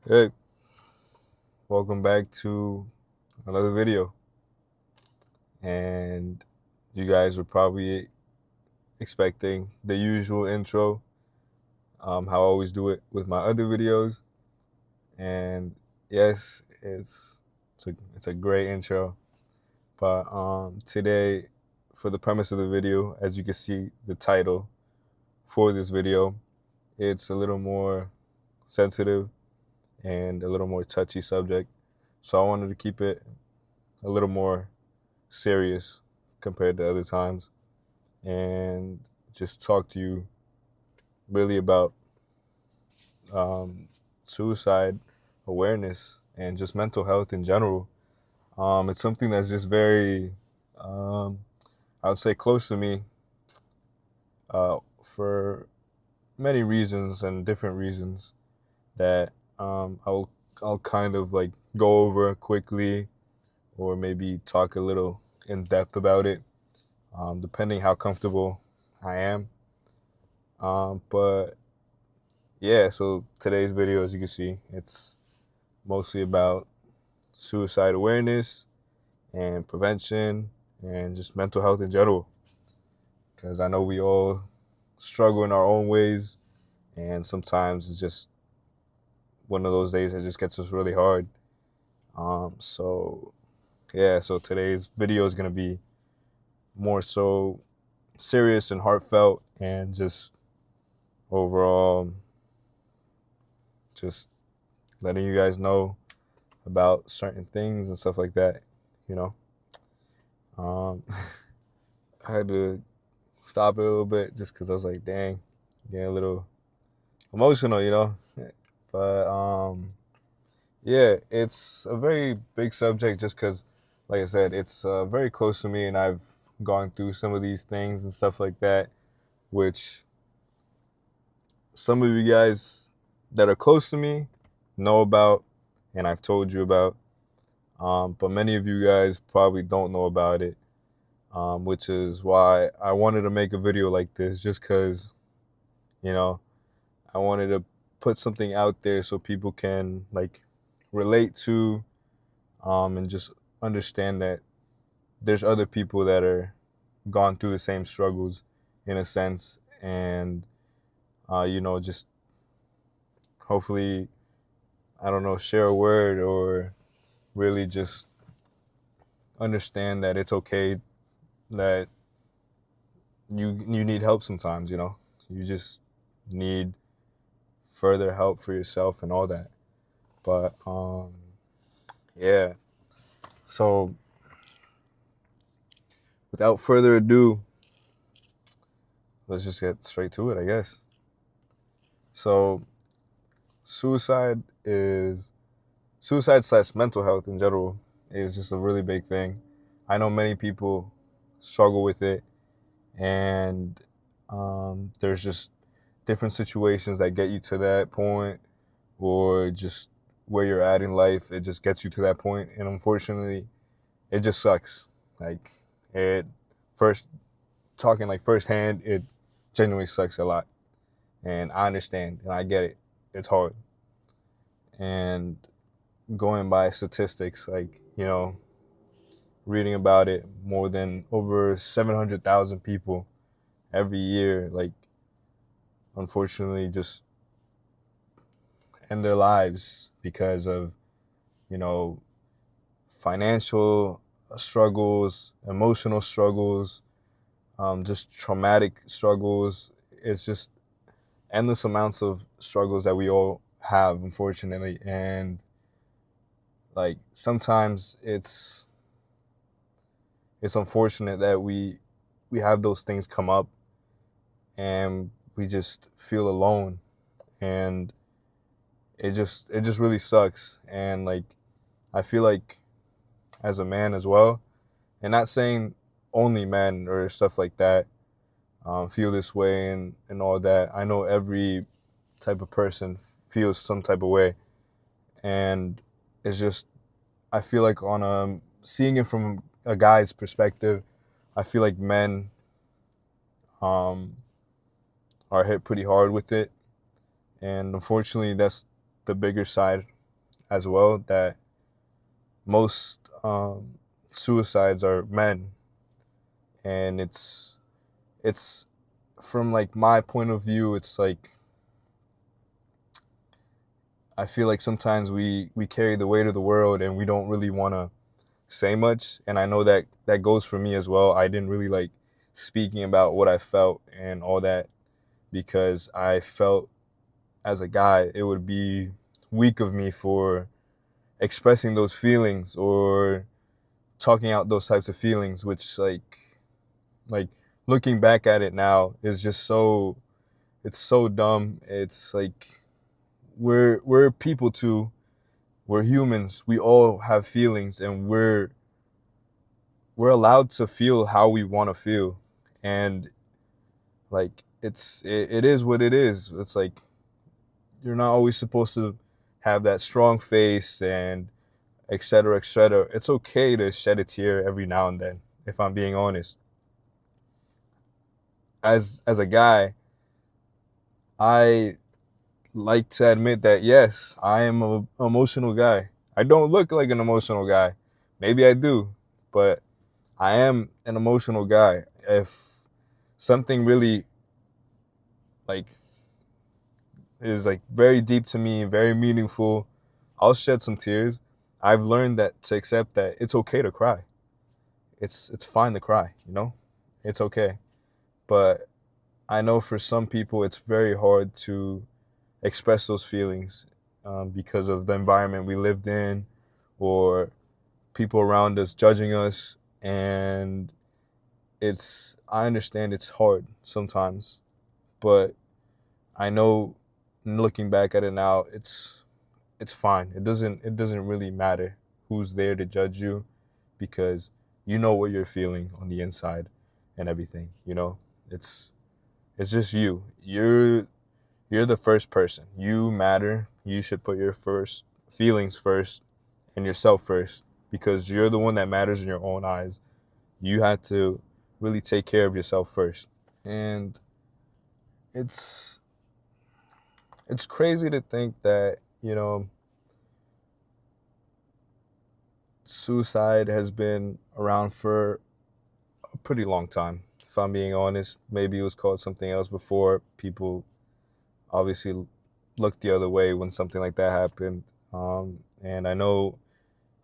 Hey, welcome back to another video. And you guys were probably expecting the usual intro, how I always do it with my other videos. And yes, it's a great intro. But today, for the premise of the video, as you can see, the title for this video, it's a little more sensitive and a little more touchy subject. So I wanted to keep it a little more serious compared to other times and just talk to you really about um, suicide awareness and just mental health in general. It's something that's just very, I would say, close to me for many reasons and different reasons that I'll kind of like go over quickly or maybe talk a little in depth about it, depending how comfortable I am. But yeah, so today's video, as you can see, it's mostly about suicide awareness and prevention and just mental health in general. Because I know we all struggle in our own ways, and sometimes it's just one of those days that just gets us really hard. So yeah, so today's video is gonna be more so serious and heartfelt and just overall just letting you guys know about certain things and stuff like that, you know. Um, I had to stop it a little bit just because I was like, dang, getting a little emotional, you know. But yeah, it's a very big subject just because, like I said, it's very close to me, and I've gone through some of these things and stuff like that, which some of you guys that are close to me know about, and I've told you about. But many of you guys probably don't know about it, which is why I wanted to make a video like this, just because, you know, I wanted to put something out there so people can like relate to, and just understand that there's other people that are gone through the same struggles in a sense, and just hopefully, I don't know, share a word or really just understand that it's okay that you need help sometimes, you know. You just need further help for yourself and all that. But yeah. So without further ado, let's just get straight to it, I guess. So suicide is suicide / mental health in general is just a really big thing. I know many people struggle with it, and there's just different situations that get you to that point, or just where you're at in life, it just gets you to that point. And unfortunately, it just sucks. Like, it first talking like firsthand, it genuinely sucks a lot. And I understand and I get it. It's hard. And going by statistics, like, reading about it, more than over 700,000 people every year, like, unfortunately, just end their lives because of, you know, financial struggles, emotional struggles, just traumatic struggles. It's just endless amounts of struggles that we all have, unfortunately. And like sometimes it's unfortunate that we have those things come up and we just feel alone, and it just really sucks. And like I feel like as a man as well, and not saying only men or stuff like that feel this way and all that. I know every type of person feels some type of way, and it's just I feel like on seeing it from a guy's perspective, I feel like men um, are hit pretty hard with it, and unfortunately, that's the bigger side as well that most suicides are men, and it's from like my point of view, it's like I feel like sometimes we carry the weight of the world and we don't really want to say much, and I know that that goes for me as well. I didn't really like speaking about what I felt and all that because I felt as a guy it would be weak of me for expressing those feelings or talking out those types of feelings, which like looking back at it now is just so, it's so dumb. It's like we're people too. We're humans. We all have feelings, and we're allowed to feel how we want to feel. And like it is what it is. It's like you're not always supposed to have that strong face and et cetera, et cetera. It's okay to shed a tear every now and then, if I'm being honest. As a guy, I like to admit that yes, I am an emotional guy. I don't look like an emotional guy. Maybe I do, but I am an emotional guy. If something really like is like very deep to me, very meaningful, I'll shed some tears. I've learned that to accept that it's okay to cry. It's fine to cry, you know? It's okay. But I know for some people it's very hard to express those feelings because of the environment we lived in or people around us judging us. And I understand it's hard sometimes, but I know looking back at it now, it's fine. It doesn't really matter who's there to judge you because you know what you're feeling on the inside and everything, you know? It's just you. You're the first person. You matter. You should put your first feelings first and yourself first because you're the one that matters in your own eyes. You have to really take care of yourself first. And it's it's crazy to think that, you know, suicide has been around for a pretty long time. If I'm being honest, maybe it was called something else before. People obviously looked the other way when something like that happened. And I know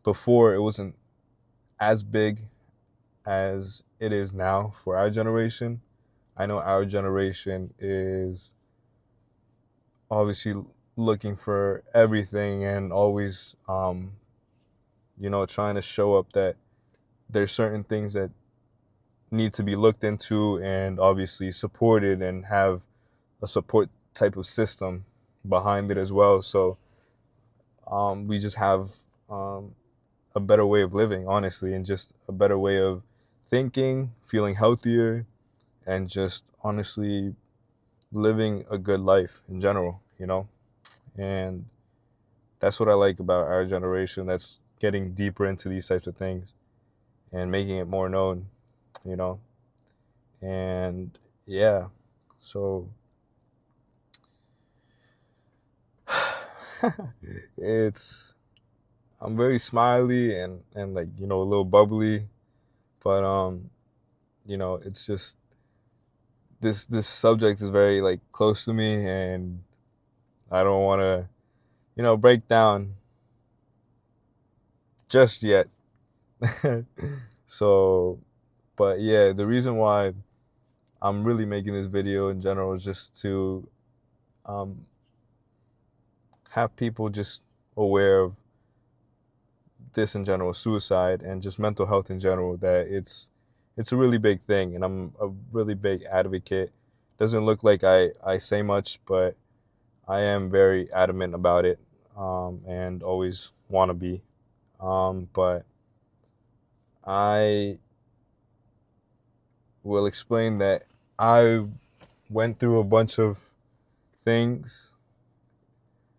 before it wasn't as big as it is now for our generation. I know our generation is obviously looking for everything and always, trying to show up that there's certain things that need to be looked into and obviously supported and have a support type of system behind it as well. So we just have a better way of living, honestly, and just a better way of thinking, feeling healthier, and just honestly living a good life in general, you know? And that's what I like about our generation. That's getting deeper into these types of things and making it more known, you know? And yeah, so it's, I'm very smiley and like, a little bubbly, but it's just this subject is very like close to me and I don't want to, break down just yet. So, but yeah, the reason why I'm really making this video in general is just to um, have people just aware of this in general, suicide and just mental health in general, that it's a really big thing, and I'm a really big advocate. Doesn't look like I say much, but I am very adamant about it, and always want to be. But I will explain that I went through a bunch of things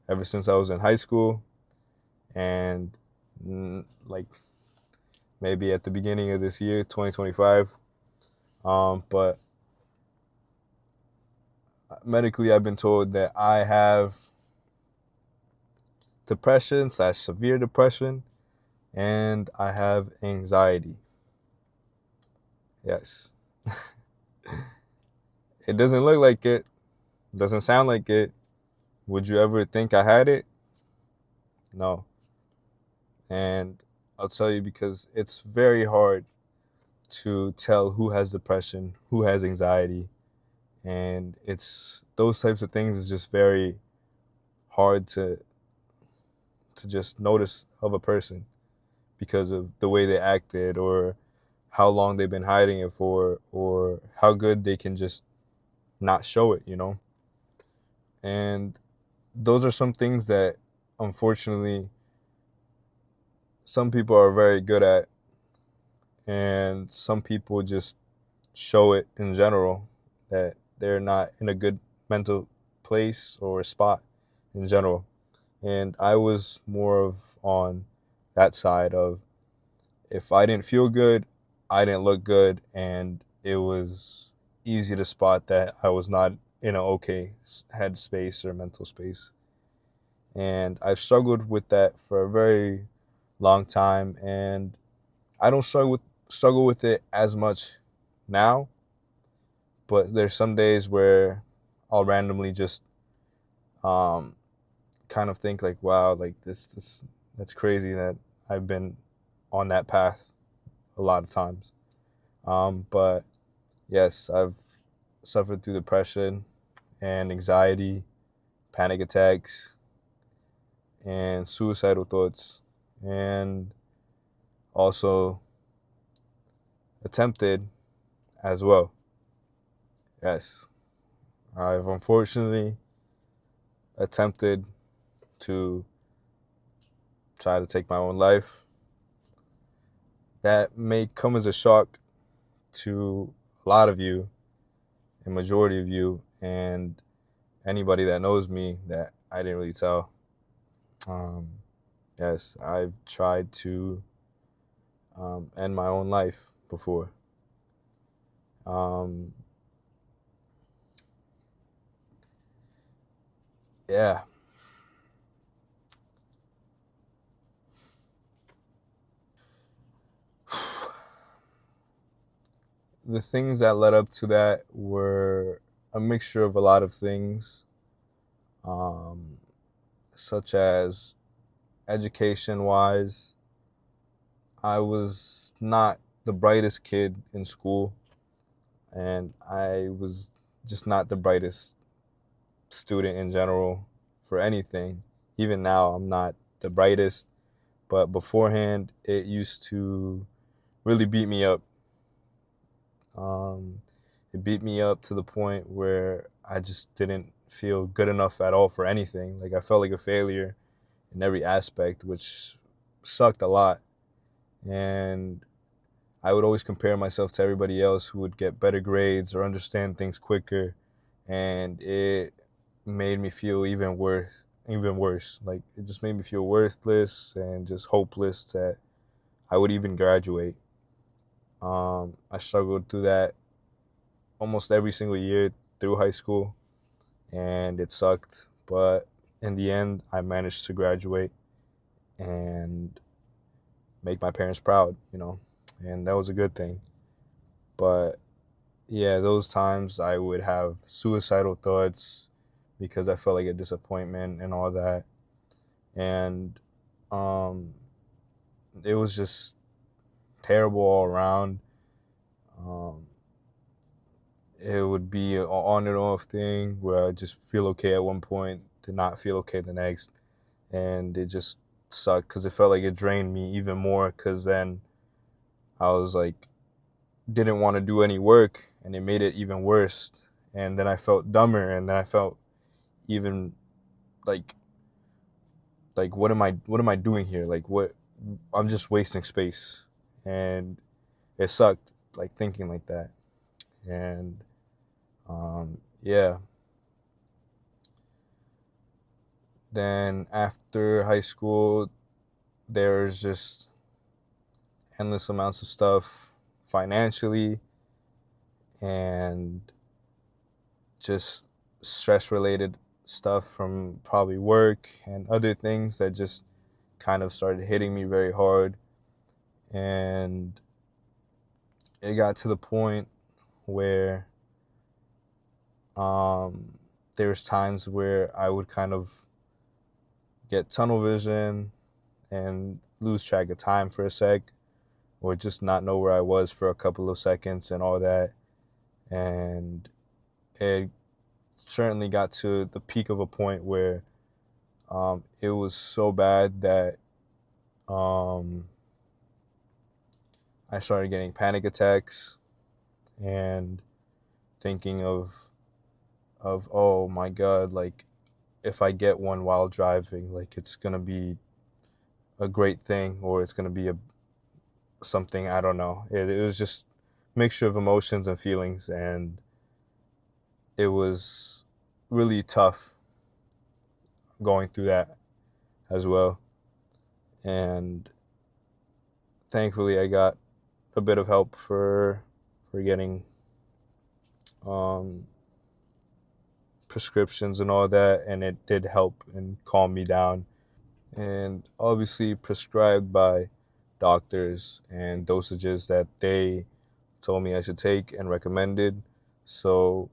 ever since I was in high school, and like maybe at the beginning of this year, 2025. But medically, I've been told that I have depression slash severe depression, and I have anxiety. Yes. It doesn't look like it, doesn't sound like it. Would you ever think I had it? No. And I'll tell you, because it's very hard to tell who has depression, who has anxiety, and it's those types of things is just very hard to just notice of a person because of the way they acted, or how long they've been hiding it for, or how good they can just not show it, And those are some things that, unfortunately, some people are very good at, and some people just show it in general, that they're not in a good mental place or spot in general. And I was more of on that side of, if I didn't feel good, I didn't look good, and it was easy to spot that I was not in an okay head space or mental space. And I've struggled with that for a very long time, and I don't struggle with it as much now, but there's some days where I'll randomly just um, kind of think like, wow, like this that's crazy that I've been on that path a lot of times. But yes, I've suffered through depression and anxiety, panic attacks, and suicidal thoughts, and also attempted as well. Yes, I've unfortunately attempted to try to take my own life. That may come as a shock to a lot of you, a majority of you, and anybody that knows me, that I didn't really tell. Um, yes, I've tried to end my own life before. Um, yeah, the things that led up to that were a mixture of a lot of things, um, such as education wise. I was not the brightest kid in school, and I was just not the brightest student in general for anything. Even now, I'm not the brightest, but beforehand, it used to really beat me up. Um, it beat me up to the point where I just didn't feel good enough at all for anything. Like, I felt like a failure in every aspect, which sucked a lot. And I would always compare myself to everybody else who would get better grades or understand things quicker, and it made me feel even worse. Like, it just made me feel worthless and just hopeless that I would even graduate. I struggled through that almost every single year through high school, and it sucked. But in the end, I managed to graduate and make my parents proud, and that was a good thing. But yeah, those times I would have suicidal thoughts because I felt like a disappointment and all that. And um, it was just terrible all around. Um, it would be an on and off thing where I just feel okay at one point to not feel okay the next. And it just sucked because it felt like it drained me even more, because then I was like, didn't want to do any work, and it made it even worse. And then I felt dumber, and then I felt even like what am I doing here? Like, what, I'm just wasting space. And it sucked, like, thinking like that. And yeah, then after high school, there's just endless amounts of stuff financially, and just stress related stuff from probably work and other things that just kind of started hitting me very hard. And it got to the point where um, there's times where I would kind of get tunnel vision and lose track of time for a sec, or just not know where I was for a couple of seconds and all that. And it certainly got to the peak of a point where it was so bad that um, I started getting panic attacks and thinking of oh my god, like if I get one while driving, like it's gonna be a great thing, or it's gonna be a something, I don't know. It was just a mixture of emotions and feelings, and it was really tough going through that as well. And thankfully, I got a bit of help for getting um, prescriptions and all that, and it did help and calm me down. And obviously, prescribed by doctors and dosages that they told me I should take and recommended. So,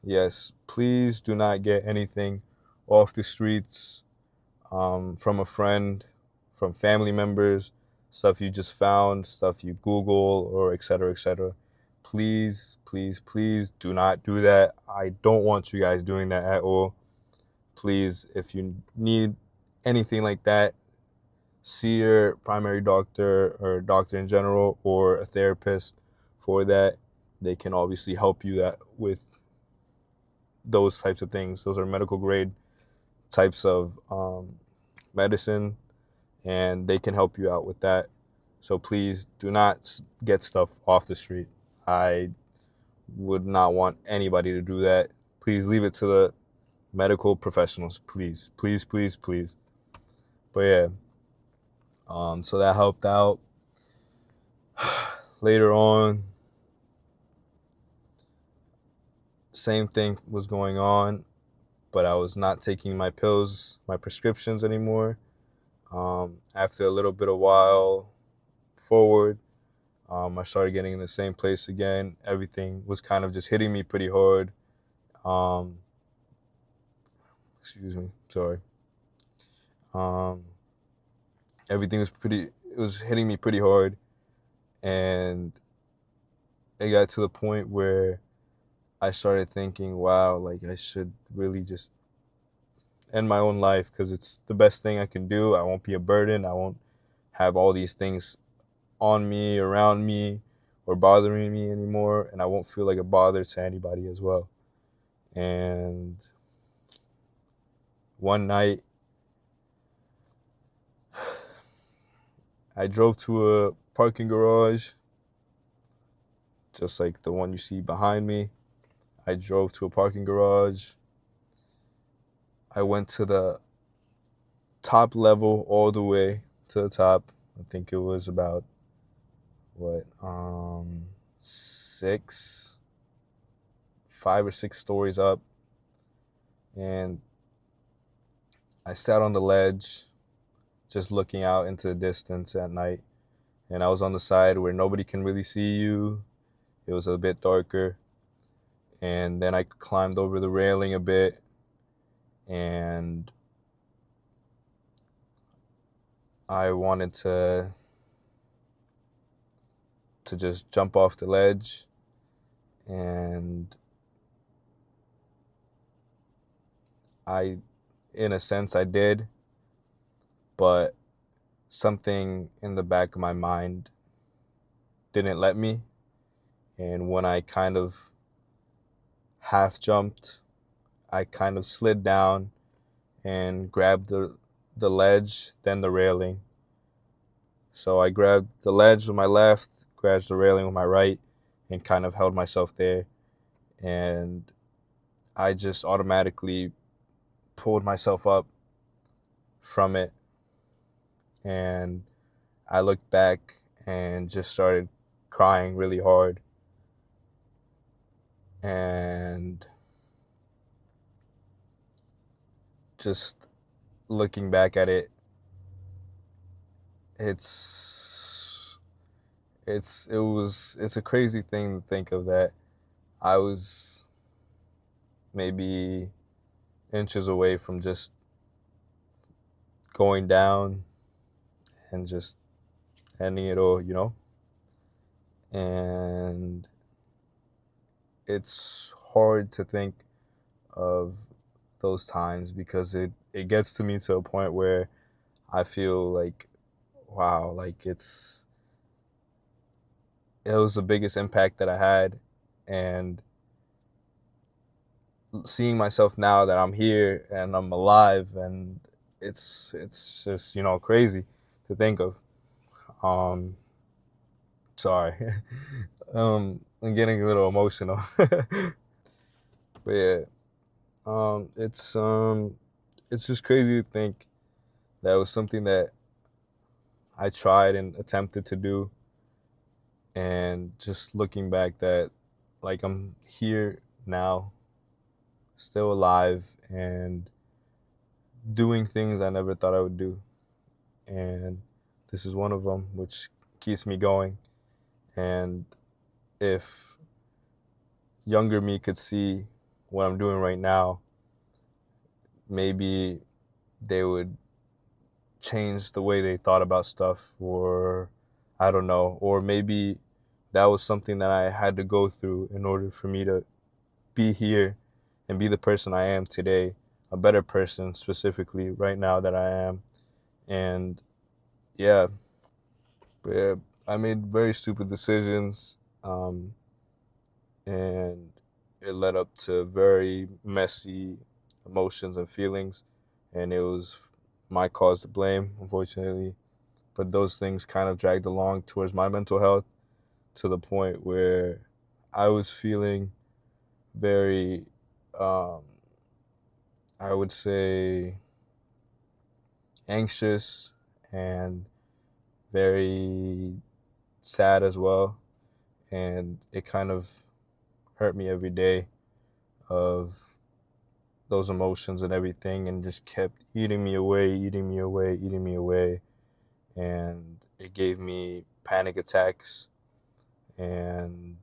yes, please do not get anything off the streets, from a friend, from family members, stuff you just found, stuff you Google, or et cetera, et cetera. Please, please, please do not do that. I don't want you guys doing that at all. Please, if you need anything like that, see your primary doctor or doctor in general or a therapist for that. They can obviously help you that with those types of things. Those are medical grade types of medicine, and they can help you out with that. So please do not get stuff off the street. I would not want anybody to do that. Please leave it to the medical professionals. Please, please, please, please. But yeah, so that helped out. Later on, same thing was going on, but I was not taking my pills, my prescriptions anymore. After a little bit of while forward, I started getting in the same place again. Everything was kind of just hitting me pretty hard. Um, excuse me, sorry. Um, everything was it was hitting me pretty hard, and it got to the point where I started thinking, wow, like I should really just end my own life because it's the best thing I can do. I won't be a burden. I won't have all these things on me, around me, or bothering me anymore, and I won't feel like a bother to anybody as well. And one night, I drove to a parking garage, just like the one you see behind me. I drove to a parking garage. I went to the top level all the way to the top. I think it was about what, 5 or 6 stories up, and I sat on the ledge, just looking out into the distance at night. And I was on the side where nobody can really see you. It was a bit darker. And then I climbed over the railing a bit, and I wanted to just jump off the ledge, and in a sense I did, but something in the back of my mind didn't let me. And when I kind of half jumped, I kind of slid down and grabbed the ledge, then the railing. So I grabbed the ledge with my left, grabbed the railing with my right, and kind of held myself there. And I just automatically pulled myself up from it. And I looked back and just started crying really hard. And just looking back at it, it's it's a crazy thing to think of that I was maybe inches away from just going down and just ending it all, And it's hard to think of those times because it gets to me to a point where I feel like, wow, like it was the biggest impact that I had. And seeing myself now that I'm here and I'm alive, and it's just, crazy to think of. Sorry. I'm getting a little emotional. But yeah, it's just crazy to think that was something that I tried and attempted to do, and just looking back that, like, I'm here now, still alive, and doing things I never thought I would do. And this is one of them, which keeps me going. And if younger me could see what I'm doing right now, maybe they would change the way they thought about stuff, or I don't know, or maybe that was something that I had to go through in order for me to be here and be the person I am today, a better person specifically right now that I am. And yeah, but yeah, I made very stupid decisions, and it led up to very messy emotions and feelings, and it was my cause to blame, unfortunately. But those things kind of dragged along towards my mental health to the point where I was feeling very, um, I would say, anxious and very sad as well. And it kind of hurt me every day of those emotions and everything, and just kept eating me away, eating me away, eating me away. And it gave me panic attacks. And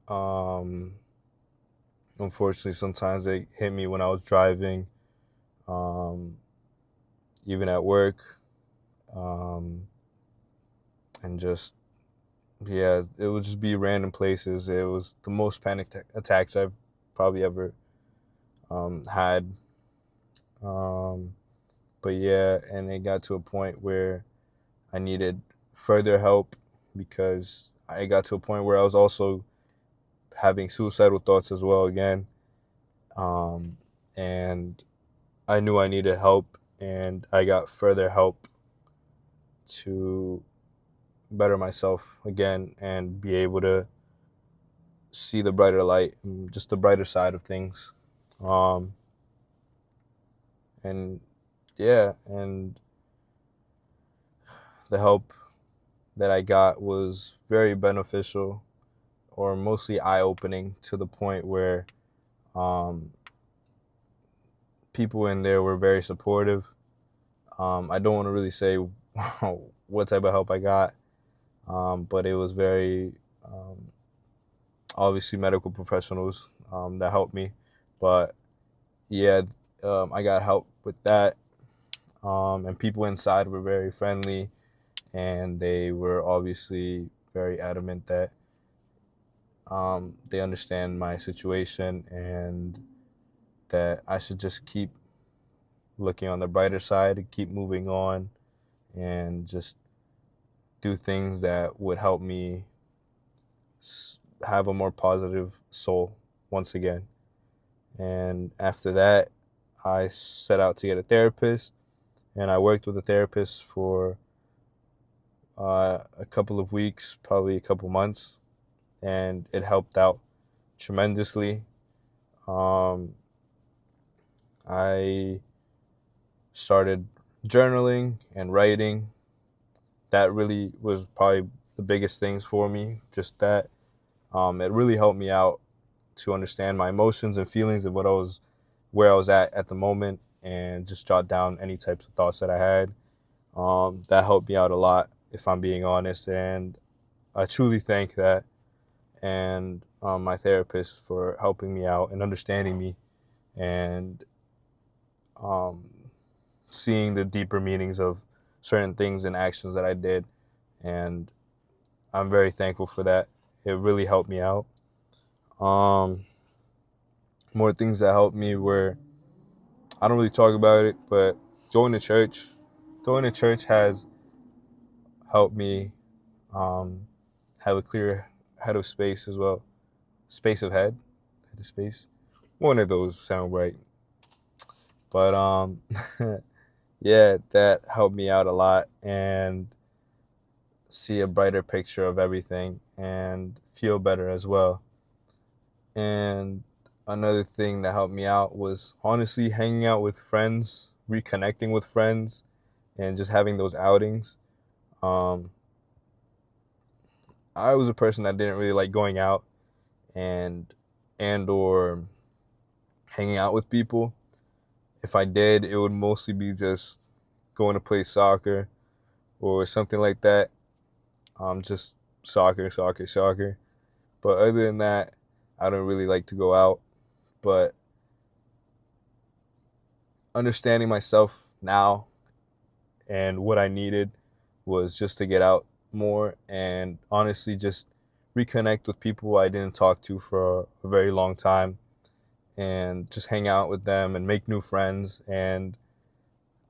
um, unfortunately, sometimes they hit me when I was driving, um, even at work, um, and just, yeah, it would just be random places. It was the most panic attacks I've probably ever had. Um, but yeah, and it got to a point where I needed further help, because I got to a point where I was also having suicidal thoughts as well again. And I knew I needed help, and I got further help to better myself again and be able to see the brighter light and just the brighter side of things. Um, and yeah, and the help that I got was very beneficial, or mostly eye-opening, to the point where um, people in there were very supportive. I don't want to really say what type of help I got, but it was very obviously medical professionals that helped me. But yeah, I got help with that, and people inside were very friendly, and they were obviously very adamant that they understand my situation, and that I should just keep looking on the brighter side and keep moving on, and just do things that would help me have a more positive soul once again. And after that, I set out to get a therapist, and I worked with a therapist for a couple of weeks, probably a couple months, and it helped out tremendously. Um, I started journaling and writing. That really was probably the biggest things for me, just that. It really helped me out to understand my emotions and feelings and what I was where I was at the moment and just jot down any types of thoughts that I had. That helped me out a lot, if I'm being honest, and I truly thank that and my therapist for helping me out and understanding me and um, seeing the deeper meanings of certain things and actions that I did. And I'm very thankful for that. It really helped me out. Um, More things that helped me were, I don't really talk about it, but going to church. Going to church has helped me um, have a clear head of space as well. Space of head of space. One of those sound right. But yeah, that helped me out a lot and see a brighter picture of everything and feel better as well. And another thing that helped me out was honestly hanging out with friends, reconnecting with friends, and just having those outings. Um, I was a person that didn't really like going out and or hanging out with people. If I did, it would mostly be just going to play soccer or something like that. Just soccer, soccer, soccer. But other than that, I don't really like to go out. But understanding myself now and what I needed was just to get out more and honestly just reconnect with people I didn't talk to for a very long time and just hang out with them and make new friends. And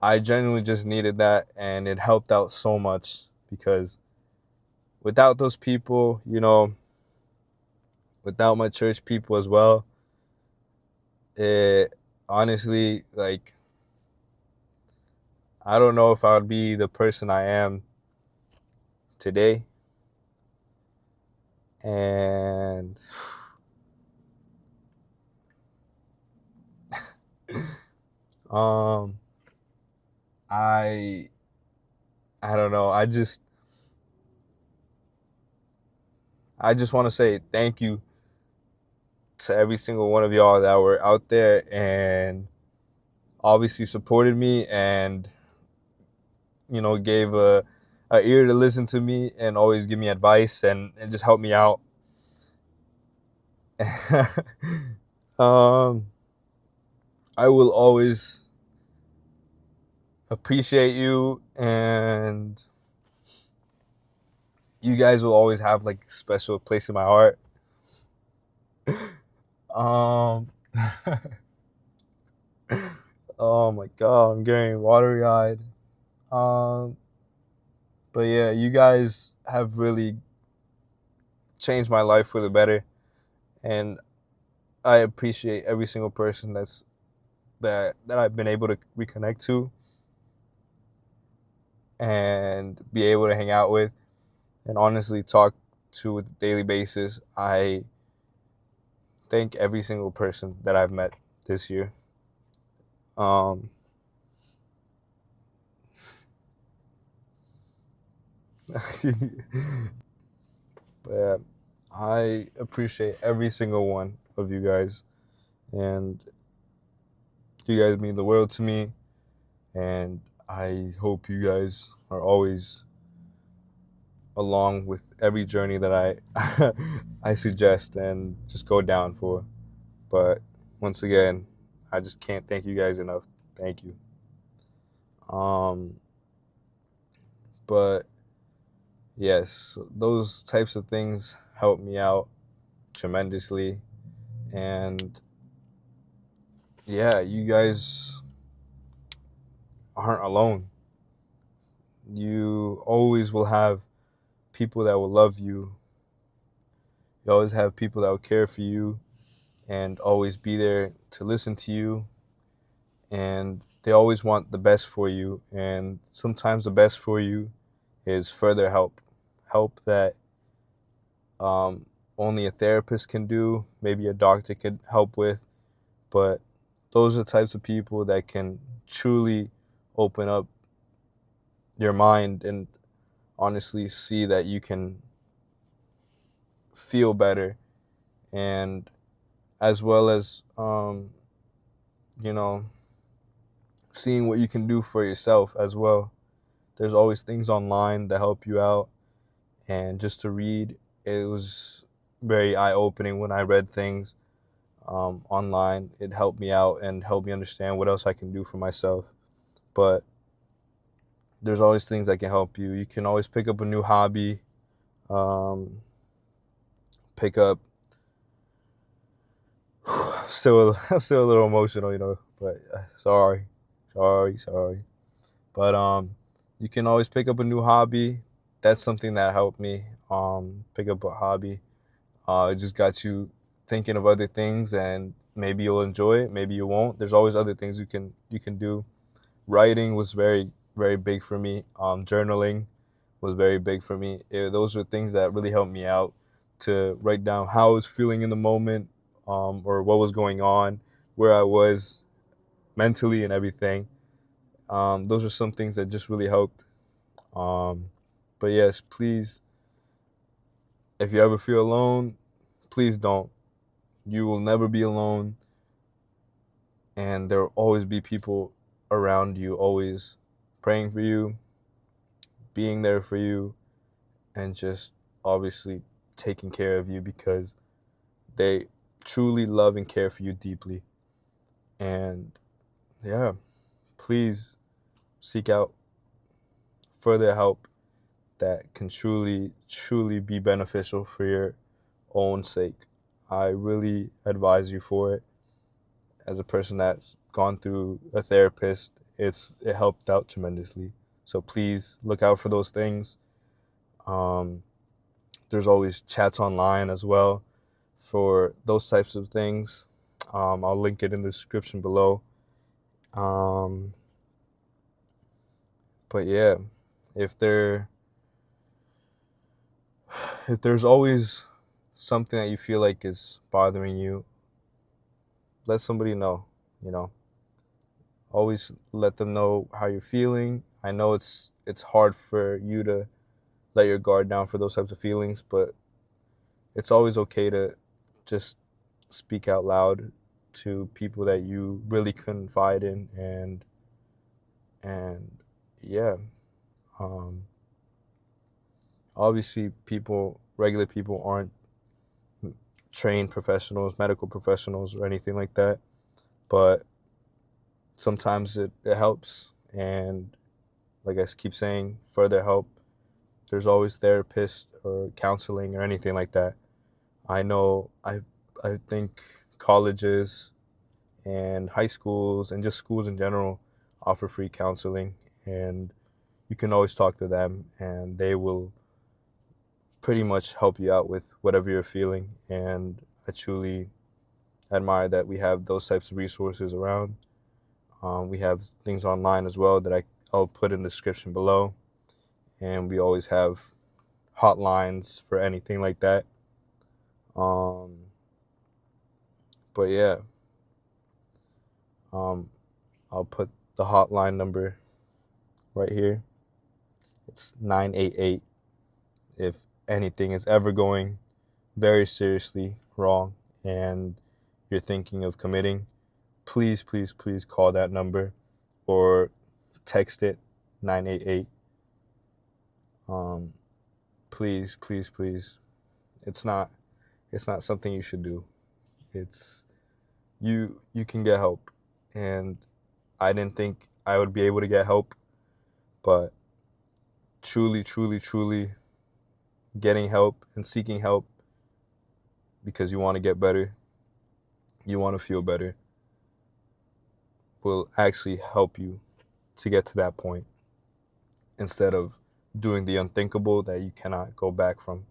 I genuinely just needed that, and it helped out so much because without those people, without my church people as well, it honestly, like, I don't know if I would be the person I am today. And um I I don't know. I just want to say thank you to every single one of y'all that were out there and obviously supported me and gave a ear to listen to me and always give me advice and just help me out. um I will always appreciate you, and you guys will always have like a special place in my heart. um oh my god, I'm getting watery eyed. um but yeah, you guys have really changed my life for the better, and I appreciate every single person that I've been able to reconnect to and be able to hang out with and honestly talk to with a daily basis. I thank every single person that I've met this year. Um, but I appreciate every single one of you guys, and you guys mean the world to me. And I hope you guys are always along with every journey that I I suggest and just go down for. But once again, I just can't thank you guys enough. Thank you. Um, but yes, those types of things help me out tremendously. And yeah, you guys aren't alone. You always will have people that will love you. You always have people that will care for you and always be there to listen to you. And they always want the best for you. And sometimes the best for you is further help that um, only a therapist can do, maybe a doctor could help with. But those are the types of people that can truly open up your mind and honestly see that you can feel better, and as well as you know, seeing what you can do for yourself as well. There's always things online that help you out, and just to read, it was very eye-opening when I read things online. It helped me out and helped me understand what else I can do for myself. But there's always things that can help you. You can always pick up a new hobby, um, pick up. Still a little emotional, but sorry. But you can always pick up a new hobby. That's something that helped me. Pick up a hobby. It just got you thinking of other things, and maybe you'll enjoy it, maybe you won't. There's always other things you can do. Writing was very very big for me. Journaling was very big for me. Those were things that really helped me out to write down how I was feeling in the moment, or what was going on, where I was mentally and everything. Those are some things that just really helped. But yes, please, if you ever feel alone, please don't. You will never be alone, and there will always be people around you, always praying for you, being there for you, and just obviously taking care of you, because they truly love and care for you deeply. And yeah, please seek out further help that can truly be beneficial for your own sake. I really advise you for it. As a person that's gone through a therapist, it helped out tremendously. So please look out for those things. Um, there's always chats online as well for those types of things. I'll link it in the description below. Um, but yeah, if there if there's always something that you feel like is bothering you, let somebody know. You know, always let them know how you're feeling. I know it's hard for you to let your guard down for those types of feelings, but it's always okay to just speak out loud to people that you really confide in. And yeah, um, obviously regular people aren't trained professionals, medical professionals, or anything like that, but sometimes it helps. And like I keep saying, further help, there's always therapists or counseling or anything like that. I know I think colleges and high schools and just schools in general offer free counseling, and you can always talk to them, and they will pretty much help you out with whatever you're feeling. And I truly admire that we have those types of resources around. We have things online as well that I'll put in the description below, and we always have hotlines for anything like that. Um, but yeah, um, I'll put the hotline number right here. It's 988 if anything is ever going very seriously wrong and you're thinking of committing. Please, please, please call that number or text it, 988. Please, please, please. It's not something you should do. It's you can get help. And I didn't think I would be able to get help, but truly, truly, truly getting help and seeking help because you want to get better, you want to feel better, will actually help you to get to that point, instead of doing the unthinkable that you cannot go back from.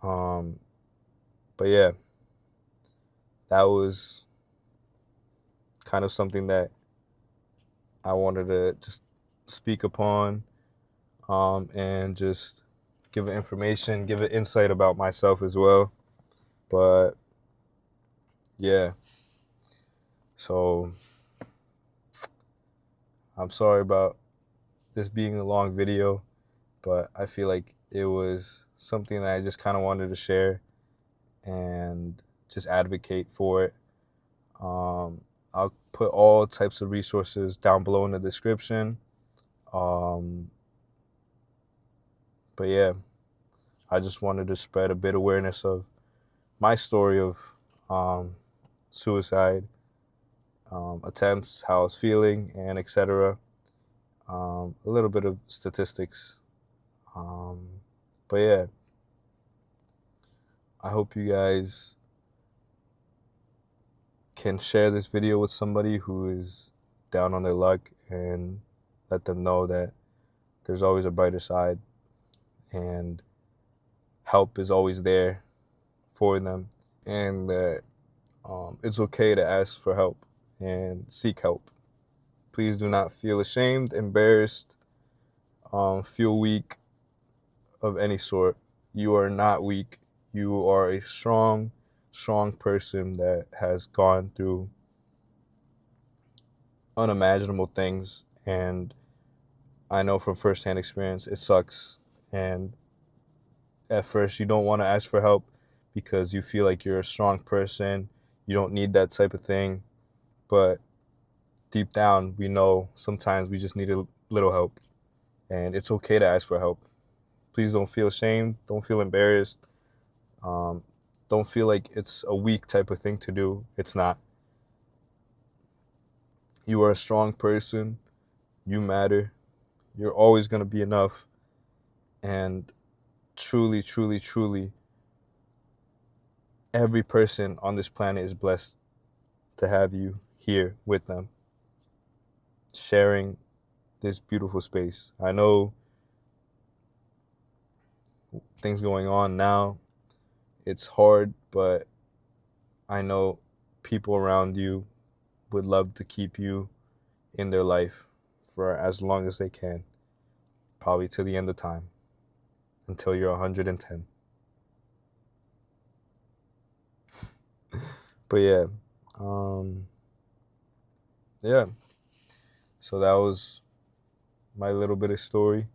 But yeah, that was kind of something that I wanted to just speak upon, and just give it information, give it insight about myself as well. But yeah, so I'm sorry about this being a long video, but I feel like it was something that I just kind of wanted to share and just advocate for it. I'll put all types of resources down below in the description. But yeah, I just wanted to spread a bit of awareness of my story of suicide attempts, how I was feeling, and etc. A little bit of statistics. But yeah, I hope you guys can share this video with somebody who is down on their luck and let them know that there's always a brighter side and help is always there for them, and that it's okay to ask for help and seek help. Please do not feel ashamed, embarrassed, feel weak of any sort. You are not weak. You are a strong person that has gone through unimaginable things, and I know from firsthand experience it sucks, and at first you don't want to ask for help because you feel like you're a strong person, you don't need that type of thing, but deep down we know sometimes we just need a little help, and it's okay to ask for help. Please don't feel ashamed, don't feel embarrassed, don't feel like it's a weak type of thing to do. It's not. You are a strong person, you matter, you're always going to be enough, and truly, truly, truly, every person on this planet is blessed to have you here with them, sharing this beautiful space. I know things going on now, it's hard, but I know people around you would love to keep you in their life for as long as they can, probably to the end of time, until you're 110. But yeah, yeah. So that was my little bit of story.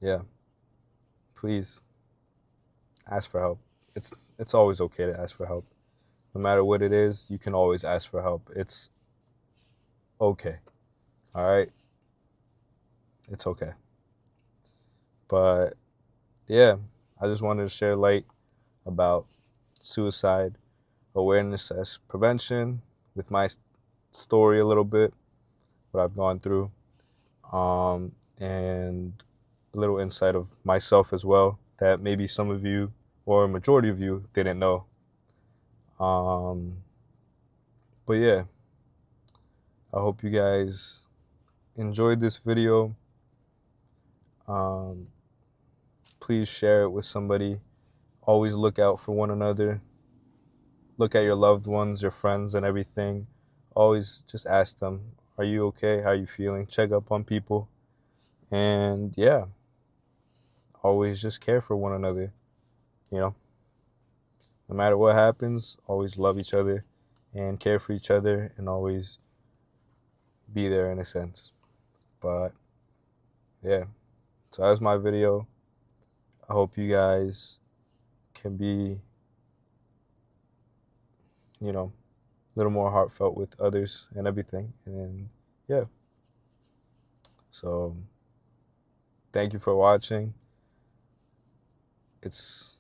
Yeah, please ask for help. It's always okay to ask for help. No matter what it is, you can always ask for help. It's okay. All right? It's okay. But yeah, I just wanted to share light about suicide awareness as prevention with my story a little bit, what I've gone through, and a little insight of myself as well that maybe some of you or a majority of you didn't know. But yeah, I hope you guys enjoyed this video. Please share it with somebody. Always look out for one another. Look at your loved ones, your friends, and everything. Always just ask them, are you okay? How are you feeling? Check up on people. And yeah, always just care for one another. You know, no matter what happens, always love each other and care for each other and always be there in a sense. But yeah, so that's my video. I hope you guys can be, a little more heartfelt with others and everything. And yeah, so thank you for watching. It's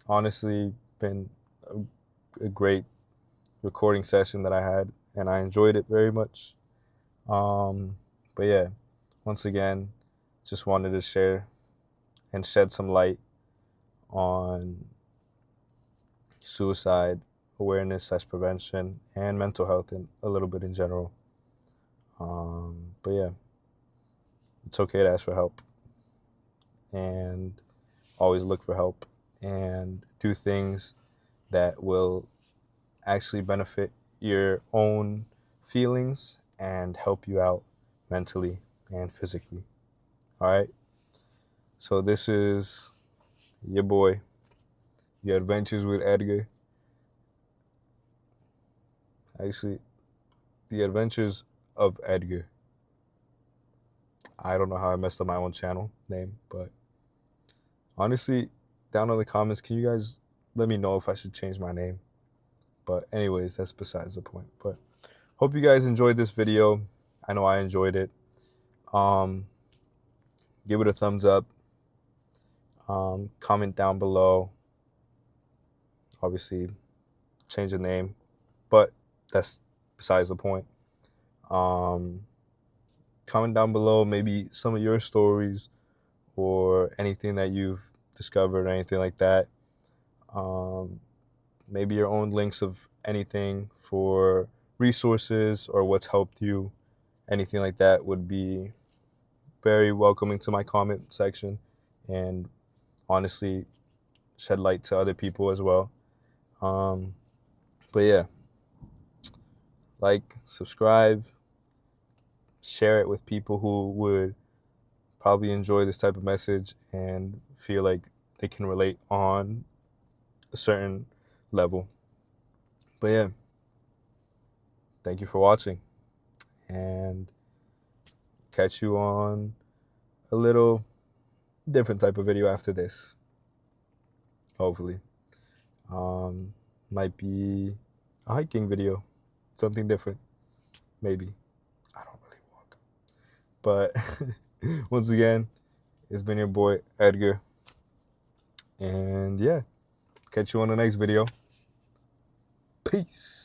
honestly been a great recording session that I had, and I enjoyed it very much. But yeah, once again, just wanted to share and shed some light on suicide awareness / prevention and mental health and a little bit in general. But yeah, it's okay to ask for help and always look for help and do things that will actually benefit your own feelings and help you out mentally and physically. All right. So this is your boy, Your Adventures with Edgar. Actually, The Adventures of Edgar. I don't know how I messed up my own channel name, but honestly, down in the comments, can you guys let me know if I should change my name? But anyways, that's besides the point. But hope you guys enjoyed this video. I know I enjoyed it. Give it a thumbs up. Comment down below. Obviously, change the name, but that's besides the point. Comment down below maybe some of your stories or anything that you've discovered or anything like that. Maybe your own links of anything for resources or what's helped you. Anything like that would be very welcoming to my comment section, and honestly shed light to other people as well. But yeah, like, subscribe, share it with people who would probably enjoy this type of message and feel like they can relate on a certain level. But yeah, thank you for watching, and catch you on a little different type of video after this, hopefully. Might be a hiking video, something different, maybe. I don't really walk. But once again, it's been your boy Edgar, and yeah, catch you on the next video. Peace.